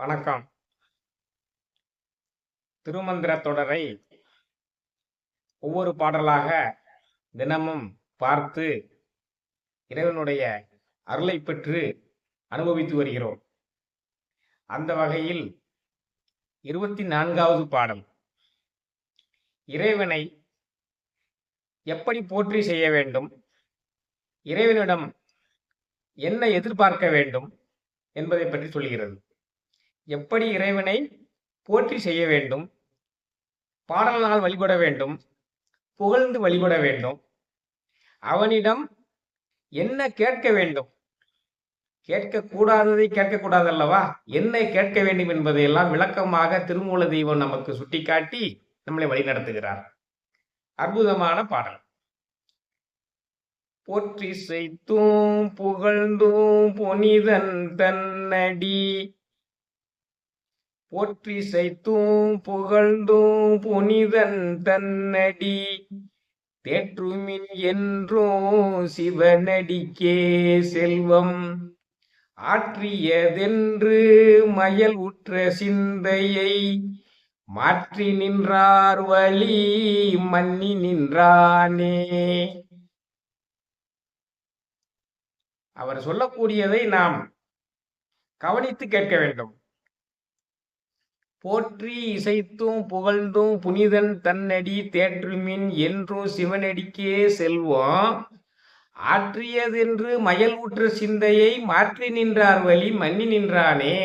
வணக்கம். திருமந்திர தொடரை ஒவ்வொரு பாடலாக தினமும் பார்த்து இறைவனுடைய அருளை பெற்று அனுபவித்து வருகிறோம். அந்த வகையில் 24வது பாடல், இறைவனை எப்படி போற்றி செய்ய வேண்டும், இறைவனிடம் என்ன எதிர்பார்க்க வேண்டும் என்பதை பற்றி சொல்கிறது. எப்படி இறைவனை போற்றி செய்ய வேண்டும், பாடல்களால் வழிபட வேண்டும், புகழ்ந்து வழிபட வேண்டும், அவனிடம் என்ன கேட்க வேண்டும், கேட்கக்கூடாததை கேட்கக்கூடாது அல்லவா, என்ன கேட்க வேண்டும் என்பதையெல்லாம் விளக்கமாக திருமூல தெய்வம் நமக்கு சுட்டிக்காட்டி நம்மளை வழிநடத்துகிறார். அற்புதமான பாடல். போற்றி செய்தும் புகழ்ந்தும் புனிதன் தன்னடி, போற்றி செய்தும் புகழ்ந்தும் புனிதன் தன்னடி, தேற்றுமின் என்றும் சிவனடிக்கே செல்வம், ஆற்றியதென்று மயல் உற்ற சிந்தையை மாற்றி நின்றார் வழி மன்னி நின்றானே. அவர் சொல்லக்கூடியதை நாம் கவனித்து கேட்க வேண்டும். போற்றி இசைத்தும் புகழ்ந்தும் புனிதன் தன்னடி, தேற்றுமின் என்றும் சிவனடிக்கே செல்வம், ஆற்றியதென்று மயல் உற்ற சிந்தையை மாற்றி நின்றார் வழி மன்னி நின்றானே.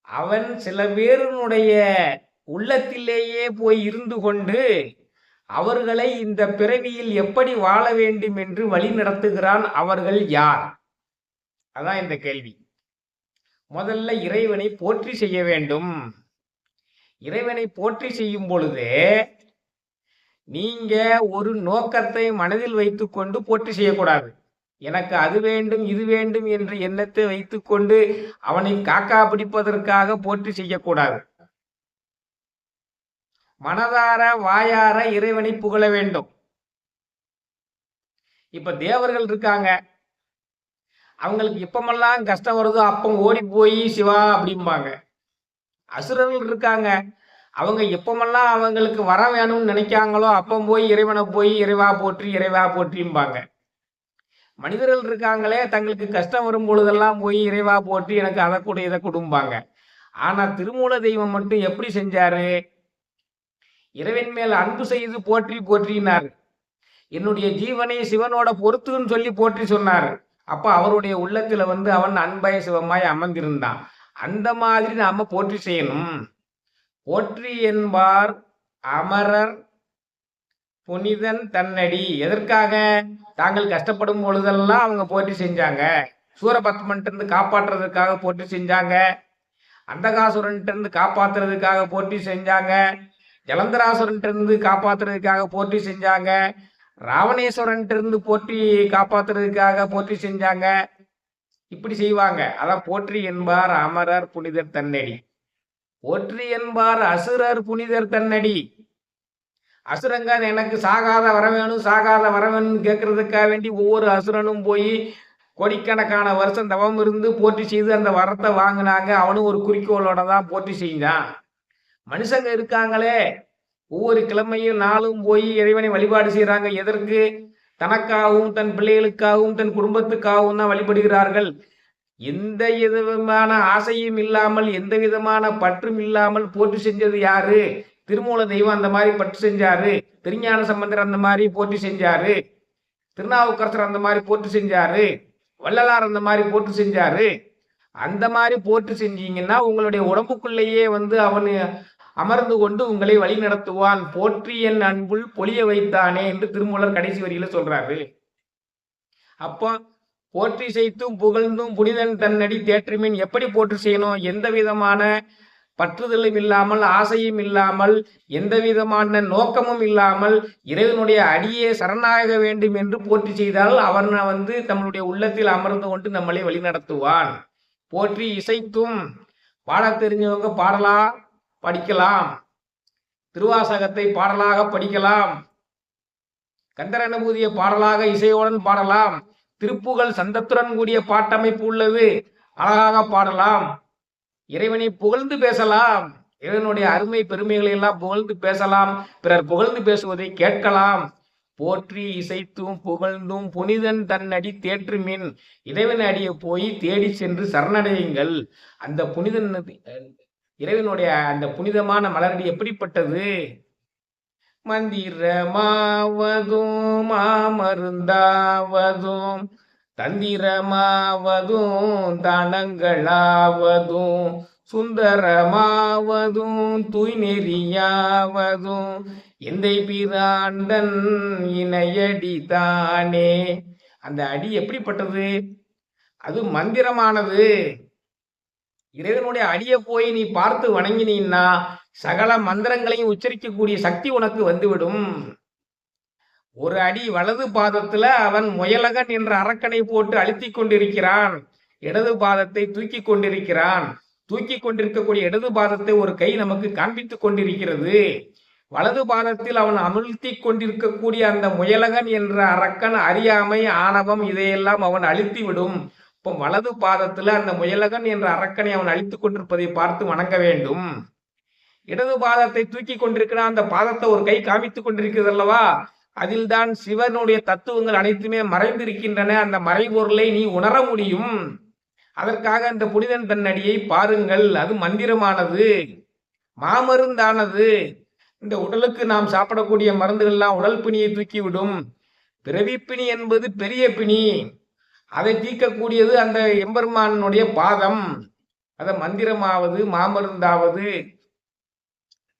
அவன் சில பேருடைய உள்ளத்திலேயே போய் இருந்து கொண்டு அவர்களை இந்த பிறவியில் எப்படி வாழ வேண்டும் என்று வழி நடத்துகிறான். அவர்கள் யார்? அதான் இந்த கேள்வி. முதல்ல இறைவனை போற்றி செய்ய வேண்டும். இறைவனை போற்றி செய்யும் பொழுது நீங்க ஒரு நோக்கத்தை மனதில் வைத்துக்கொண்டு போற்றி செய்யக்கூடாது. எனக்கு அது வேண்டும் இது வேண்டும் என்ற எண்ணத்தை வைத்துக்கொண்டு அவனை காக்கா பிடிப்பதற்காக போற்றி செய்யக்கூடாது. மனதார வாயார இறைவனை புகழ வேண்டும். இப்ப தேவர்கள் இருக்காங்க, அவங்களுக்கு எப்பமெல்லாம் கஷ்டம் வருதோ அப்போ ஓடி போய் சிவா அப்படிம்பாங்க. அசுரர்கள் இருக்காங்க, அவங்க எப்பமெல்லாம் அவங்களுக்கு வர வேணும்னு நினைக்காங்களோ அப்போ போய் இறைவனை போய் இறைவா போற்றி இறைவா போற்றிம்பாங்க. மனிதர்கள் இருக்காங்களே, தங்களுக்கு கஷ்டம் வரும் பொழுதெல்லாம் போய் இறைவா போற்றி எனக்கு அதை கூட இதை கொடும்பாங்க. ஆனா திருமூல தெய்வம் மட்டும் எப்படி செஞ்சாரு? இறைவன் மேல் அன்பு செய்து போற்றி போற்றினார். என்னுடைய ஜீவனை சிவனோட பொறுத்துன்னு சொல்லி போற்றி சொன்னார். அப்ப அவருடைய உள்ளத்துல அவன் அன்பய சிவமாய் அமர்ந்திருந்தான். அந்த மாதிரி நாம போற்றி செய்யணும். போற்றி என்பார் அமரர் புனிதன் தன்னடி. எதற்காக? தாங்கள் கஷ்டப்படும் பொழுதெல்லாம் அவங்க போற்றி செஞ்சாங்க. சூரபத்மன்ட்டு இருந்து காப்பாற்றுறதுக்காக போற்றி செஞ்சாங்க, அந்தகாசுரன்ட்டு இருந்து காப்பாத்துறதுக்காக போற்றி செஞ்சாங்க, ஜலந்தராசுரன்ட்டு இருந்து காப்பாத்துறதுக்காக போற்றி செஞ்சாங்க, ராவணேஸ்வரன்ட்டு இருந்து போற்றி காப்பாத்துறதுக்காக போற்றி செஞ்சாங்க. இப்படி செய்வாங்க. அதான் போற்றி என்பார் அமரர் புனிதர் தன்னடி. போற்றி என்பார் அசுரர் புனிதர் தன்னடி. அசுரங்க எனக்கு சாகாத வர வேணும் சாகாத வர வேணும்னு கேட்கறதுக்காக வேண்டி ஒவ்வொரு அசுரனும் போய் கோடிக்கணக்கான வருஷம் தவம் இருந்து போற்றி செய்து அந்த வரத்தை வாங்கினாங்க. அவனும் ஒரு குறிக்கோளோட தான் போற்றி செஞ்சான். மனுஷங்க இருக்காங்களே, ஒவ்வொரு கிழமையும் நாளும் போய் இறைவனை வழிபாடு செய்யறாங்க. எதற்கு? தனக்காகவும் தன் பிள்ளைகளுக்காகவும் தன் குடும்பத்துக்காகவும் தான் வழிபடுகிறார்கள். எந்த விதமான ஆசையும் இல்லாமல் எந்த விதமான பற்றும் இல்லாமல் போற்றி செஞ்சது யாரு? திருமூல தெய்வம் அந்த மாதிரி பற்று செஞ்சாரு. திருஞான சம்பந்தர் அந்த மாதிரி போற்றி செஞ்சாரு. திருநாவுக்கரசர் அந்த மாதிரி போற்றி செஞ்சாரு. வள்ளலார் அந்த மாதிரி போற்றி செஞ்சாரு. அந்த மாதிரி போற்றி செஞ்சீங்கன்னா உங்களுடைய உடம்புக்குள்ளேயே அவன் அமர்ந்து கொண்டு உங்களை வழி நடத்துவான். போற்றி என் அன்புள் பொழிய வைத்தானே என்று திருமூலர் கடைசி வரியில சொல்றாரு. அப்போ போற்றி செய்தும் புகழ்ந்தும் புனிதன் தன்னடி தேற்றுமின் எப்படி போற்றி செய்யணும்? எந்த விதமான பற்றுதலும் இல்லாமல் ஆசையும் இல்லாமல் எந்த விதமான நோக்கமும் இல்லாமல் இறைவனுடைய அடியே சரணாக வேண்டும் என்று போற்றி செய்தால் அவன் தம்முடைய உள்ளத்தில் அமர்ந்து கொண்டு நம்மளை வழி நடத்துவான். போற்றி இசைத்தும் பாட தெரிஞ்சவங்க பாடலா படிக்கலாம், திருவாசகத்தை பாடலாக படிக்கலாம், கந்தர் அனுபூதிய பாடலாக இசையுடன் பாடலாம், திருப்புகழ் சந்தத்துடன் கூடிய பாட்டமைப்பு உள்ளது, அழகாக பாடலாம். இறைவனை புகழ்ந்து பேசலாம். இறைவனுடைய அருமை பெருமைகளை எல்லாம் புகழ்ந்து பேசலாம். பிறர் புகழ்ந்து பேசுவதை கேட்கலாம். போற்றி இசைத்தும் புகழ்ந்தும் புனிதன் தன்னடி தேற்றுமின். இறைவன் அடியை போய் தேடி சென்று சரணடையுங்கள். அந்த புனிதன் இறைவனுடைய அந்த புனிதமான மலரடி எப்படிப்பட்டது? மந்திரமாவதும் மாமருந்தாவதும் தந்திரமாவதும் தானங்களாவதும் சுந்தரமாவதும் தூய்நெறியாவதும் எந்தை பிராண்டன் இணையடி தானே. அந்த அடி எப்படிப்பட்டது? அது மந்திரமானது. இறைவனுடைய அடியை போய் நீ பார்த்து வணங்கினீன்னா சகல மந்திரங்களையும் உச்சரிக்கக்கூடிய சக்தி உனக்கு வந்துவிடும். ஒரு அடி வலது பாதத்துல அவன் முயலகன் என்ற அரக்கனை போட்டு அழுத்தி கொண்டிருக்கிறான். இடது பாதத்தை தூக்கி கொண்டிருக்கிறான். தூக்கி கொண்டிருக்கக்கூடிய இடது பாதத்தை ஒரு கை நமக்கு காண்பித்துக் கொண்டிருக்கிறது. வலது பாதத்தில் அவன் அமிழ்த்தி கொண்டிருக்கக்கூடிய அந்த முயலகன் என்ற அரக்கன் அறியாமை ஆணவம் இதையெல்லாம் அவன் அழுத்தி விடும். இப்போ வலது பாதத்துல அந்த முயலகன் என்ற அரக்கனை அவன் அழித்துக் கொண்டிருப்பதை பார்த்து வணங்க வேண்டும். இடது பாதத்தை தூக்கி கொண்டிருக்கிறான். அந்த பாதத்தை ஒரு கை காமித்துக் கொண்டிருக்கிறது அல்லவா? அதில் தான் சிவனுடைய தத்துவங்கள் அனைத்துமே மறைந்திருக்கின்றன. அந்த மறைபொருளை நீ உணர முடியும். அதற்காக அந்த புனிதன் தன்னடியை பாருங்கள். அது மந்திரமானது, மாமருந்தானது. இந்த உடலுக்கு நாம் சாப்பிடக்கூடிய மருந்துகள்லாம் உடல் பிணியை தூக்கிவிடும். பிறவிப்பிணி என்பது பெரிய பிணி. அதை தீர்க்கக்கூடியது அந்த எம்பெருமானுடைய பாதம். அத மந்திரமாவது மாமருந்தாவது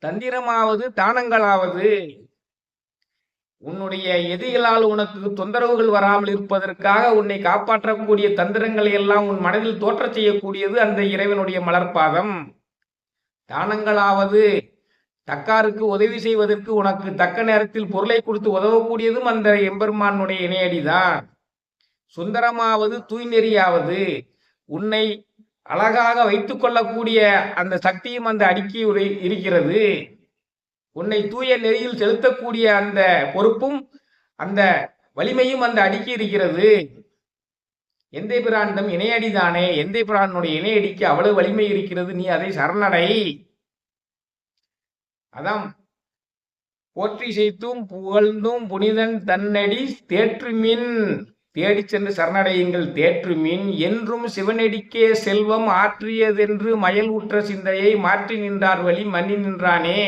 தந்திரமாவது தானங்களாவது உன்னுடைய எதிரிகளால் உனக்கு தொந்தரவுகள் வராமல் இருப்பதற்காக உன்னை காப்பாற்றக்கூடிய தந்திரங்களை எல்லாம் உன் மனதில் தோற்றச் செய்யக்கூடியது அந்த இறைவனுடைய மலர்பாதம். தானங்களாவது தக்காருக்கு உதவி செய்வதற்கு உனக்கு தக்க நேரத்தில் பொருளை கொடுத்து உதவக்கூடியதும் அந்த எம்பெருமானுடைய இணையடிதான். சுந்தரமாவது தூய்நெறியாவது உன்னை அழகாக வைத்துக் கொள்ளக்கூடிய அந்த சக்தியும் அந்த அடிக்கு இருக்கிறது. உன்னை தூய நெறியில் செலுத்தக்கூடிய அந்த பொறுப்பும் அந்த வலிமையும் அந்த அடிக்கு இருக்கிறது. எந்தை பிராண்டம் இணையடிதானே. எந்தை பிரானுடைய இணையடிக்கு அவ்வளவு வலிமை இருக்கிறது. நீ அதை சரணடை. அதான் போற்றி செய்தும் புகழ்ந்தும் புனிதன் தன்னடி தேற்றுமின். தேடி சென்று சரணடையுங்கள். தேற்றுமின் என்றும் சிவனடிக்கே செல்வம் ஆற்றியதென்று மயல் உற்ற சிந்தையை மாற்றி நின்றார் வழி மன்னி நின்றானே.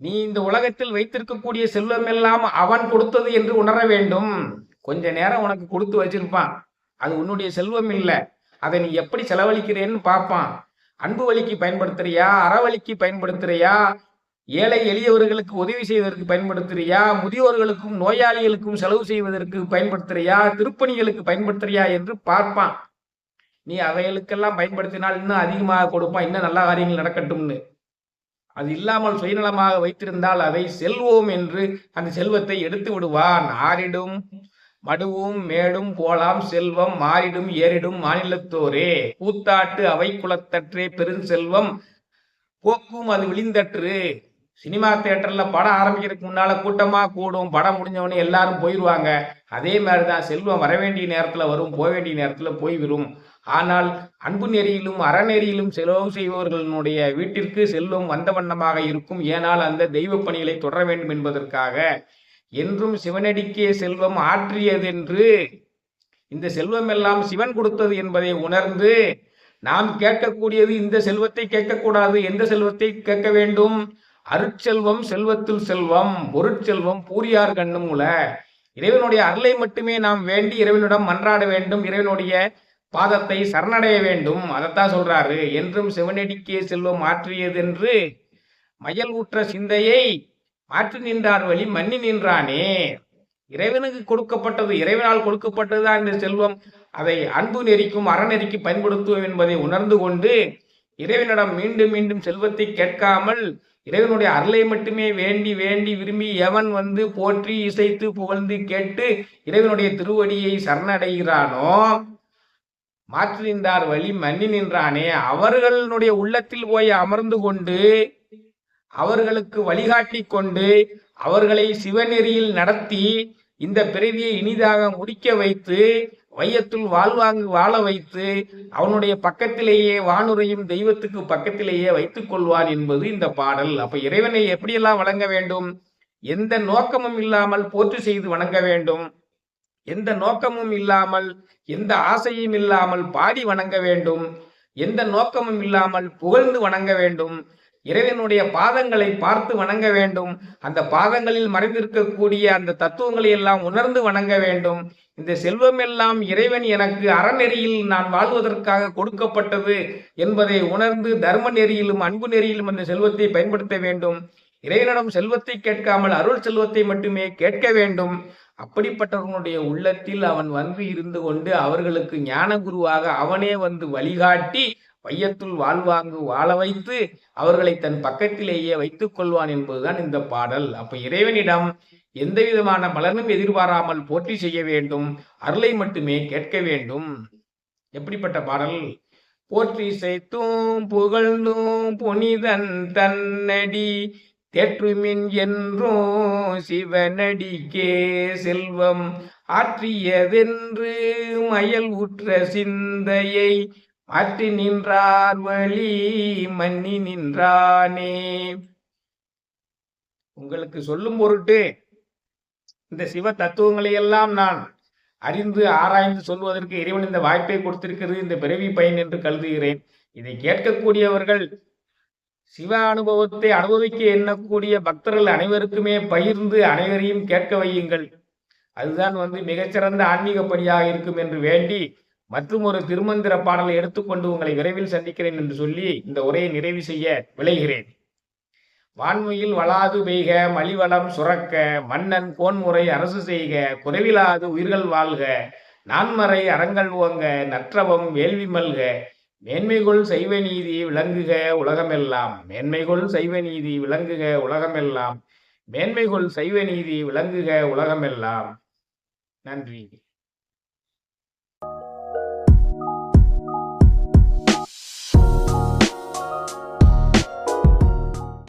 நீ இந்த உலகத்தில் வைத்திருக்கக்கூடிய செல்வம் எல்லாம் அவன் கொடுத்தது என்று உணர வேண்டும். கொஞ்ச நேரம் உனக்கு கொடுத்து வச்சிருப்பான். அது உன்னுடைய செல்வம் இல்லை. அதை நீ எப்படி செலவழிக்கிறேன்னு பார்ப்பான். அன்பு வழிக்கு பயன்படுத்துறியா, அறவழிக்கு பயன்படுத்துறியா, ஏழை எளியவர்களுக்கு உதவி செய்வதற்கு பயன்படுத்துறியா, முதியோர்களுக்கும் நோயாளிகளுக்கும் செலவு செய்வதற்கு பயன்படுத்துறியா, திருப்பணிகளுக்கு பயன்படுத்துறியா என்று பார்ப்பான். நீ அவைகளுக்கெல்லாம் பயன்படுத்தினால் இன்னும் அதிகமாக கொடுப்பான். இன்னும் நல்ல காரியங்கள் நடக்கட்டும்னு. அது இல்லாமல் சுயநலமாக வைத்திருந்தால் அதை செல்வோம் என்று அந்த செல்வத்தை எடுத்து விடுவான். ஆறிடும் மடுவும் மேடும் போலாம் செல்வம் மாறிடும் ஏறிடும் மாநிலத்தோரே. கூத்தாட்டு அவை குலத்தற்றே பெருஞ்செல்வம் போக்கும் அது விழிந்தற்று. சினிமா தியேட்டர்ல படம் ஆரம்பிக்கிறதுக்கு முன்னால கூட்டமா கூடும். படம் முடிஞ்சவனே எல்லாரும் போயிடுவாங்க. அதே மாதிரிதான் செல்வம் வர வேண்டிய நேரத்துல வரும், போக வேண்டிய நேரத்துல போய்விடும். ஆனால் அன்பு நெறியிலும் அறநெறியிலும் செலவு செய்பவர்களுடைய வீட்டிற்கு செல்வம் வந்த வண்ணமாக இருக்கும். ஏனால் அந்த தெய்வ பணிகளை தொடர வேண்டும் என்பதற்காக. என்றும் சிவனடிக்கே செல்வம் ஆற்றியதென்று இந்த செல்வம் எல்லாம் சிவன் கொடுத்தது என்பதை உணர்ந்து நாம் கேட்கக்கூடியது இந்த செல்வத்தை கேட்கக்கூடாது. எந்த செல்வத்தை கேட்க வேண்டும்? அருட்செல்வம் செல்வத்தில் செல்வம் பொருட்செல்வம் பூரியார் கண்ணும் உல. இறைவனுடைய அருளை மட்டுமே நாம் வேண்டி இறைவனிடம் மன்றாட வேண்டும். இறைவனுடைய பாதத்தை சரணடைய வேண்டும். அதைத்தான் சொல்றாரு. என்றும் சிவனடிக்கே செல்வம் ஆற்றியதென்று மயல் ஊற்ற சிந்தையை மாற்றி நின்றார் வழி மன்னி நின்றானே. இறைவனுக்கு கொடுக்கப்பட்டது, இறைவனால் கொடுக்கப்பட்டதுதான் இந்த செல்வம். அதை அன்பு நெறிக்கும் அறநெறிக்கு பயன்படுத்துவோம் என்பதை உணர்ந்து கொண்டு இறைவனிடம் மீண்டும் மீண்டும் செல்வத்தை கேட்காமல் இறைவனுடைய அருளை மட்டுமே வேண்டி வேண்டி விரும்பி எவன் போற்றி இசைத்து புகழ்ந்து கேட்டு இறைவனுடைய திருவடியை சரணடைகிறானோ மாற்றி நின்றார் வழி மன்னி நின்றானே. அவர்களுடைய உள்ளத்தில் போய் அமர்ந்து கொண்டு அவர்களுக்கு வழிகாட்டி கொண்டு அவர்களை சிவநெறியில் நடத்தி இந்த பிறவியை இனிதாக முடிக்க வைத்து வையத்துள் வாழ்வாங்கு வாழ வைத்து அவனுடைய பக்கத்திலேயே வானுரையும் தெய்வத்துக்கு பக்கத்திலேயே வைத்துக் கொள்வான் என்பது இந்த பாடல். அப்ப இறைவனை எப்படியெல்லாம் வணங்க வேண்டும்? எந்த நோக்கமும் இல்லாமல் போற்றி செய்து வணங்க வேண்டும். எந்த நோக்கமும் இல்லாமல், எந்த ஆசையும் இல்லாமல் பாடி வணங்க வேண்டும். எந்த நோக்கமும் இல்லாமல் புகழ்ந்து வணங்க வேண்டும். இறைவனுடைய பாதங்களை பார்த்து வணங்க வேண்டும். அந்த பாதங்களில் மறைந்திருக்கக்கூடிய அந்த தத்துவங்களை எல்லாம் உணர்ந்து வணங்க வேண்டும். இந்த செல்வம் எல்லாம் இறைவன் எனக்கு அறநெறியில் நான் வாழ்வதற்காக கொடுக்கப்பட்டது என்பதை உணர்ந்து தர்ம நெறியிலும் அன்பு நெறியிலும் அந்த செல்வத்தை பயன்படுத்த வேண்டும். இறைவனிடம் செல்வத்தை கேட்காமல் அருள் செல்வத்தை மட்டுமே கேட்க வேண்டும். அப்படிப்பட்டவர்களுடைய உள்ளத்தில் அவன் வந்து இருந்து கொண்டு அவர்களுக்கு ஞான குருவாக அவனே வந்து வழிகாட்டி வையத்துள் வாழ்வாங்கு வாழ வைத்து அவர்களை தன் பக்கத்திலேயே வைத்துக் கொள்வான் என்பதுதான் இந்த பாடல். அப்ப இறைவனிடம் எந்த விதமான பலனும் எதிர்பாராமல் போற்றி செய்ய வேண்டும். அருளை மட்டுமே கேட்க வேண்டும். எப்படிப்பட்ட பாடல்? போற்றி செய்தும் புகழ்ந்தும் புனிதன் தன்னடி தேற்றுமின் என்றும் சிவனடிக்கே செல்வம் ஆற்றியதென்று மயல் உற்ற சிந்தையை மாற்றி நின்றார் வழி மன்னி நின்றானே. உங்களுக்கு சொல்லும் பொருட்டு இந்த சிவ தத்துவங்களை எல்லாம் நான் அறிந்து ஆராய்ந்து சொல்வதற்கு இறைவன் இந்த வாய்ப்பை கொடுத்திருக்கிறது இந்த பிறவி பயன் என்று கருதுகிறேன். இதை கேட்கக்கூடியவர்கள் சிவ அனுபவத்தை அனுபவிக்க எண்ணக்கூடிய பக்தர்கள் அனைவருக்குமே பகிர்ந்து அனைவரையும் கேட்க வையுங்கள். அதுதான் மிகச்சிறந்த ஆன்மீக பணியாக இருக்கும் என்று வேண்டி மற்றும் ஒரு திருமந்திர பாடலை எடுத்துக்கொண்டு உங்களை விரைவில் சந்திக்கிறேன் என்று சொல்லி இந்த உரையை நிறைவு செய்ய விளைகிறேன். வான்மையில் வளாது பெய்க மலிவளம் சுரக்க மன்னன் கோன்முறை அரசு செய்க குறைவிலாது உயிர்கள் வாழ்க நான்மறை அறங்கள் ஓங்க நற்றவம் வேள்வி மல்க மேன்மைகொள் சைவ நீதி விளங்குக உலகமெல்லாம் மேன்மைகொள் சைவ நீதி விளங்குக உலகமெல்லாம் மேன்மைகொள் சைவ நீதி விளங்குக உலகமெல்லாம். நன்றி.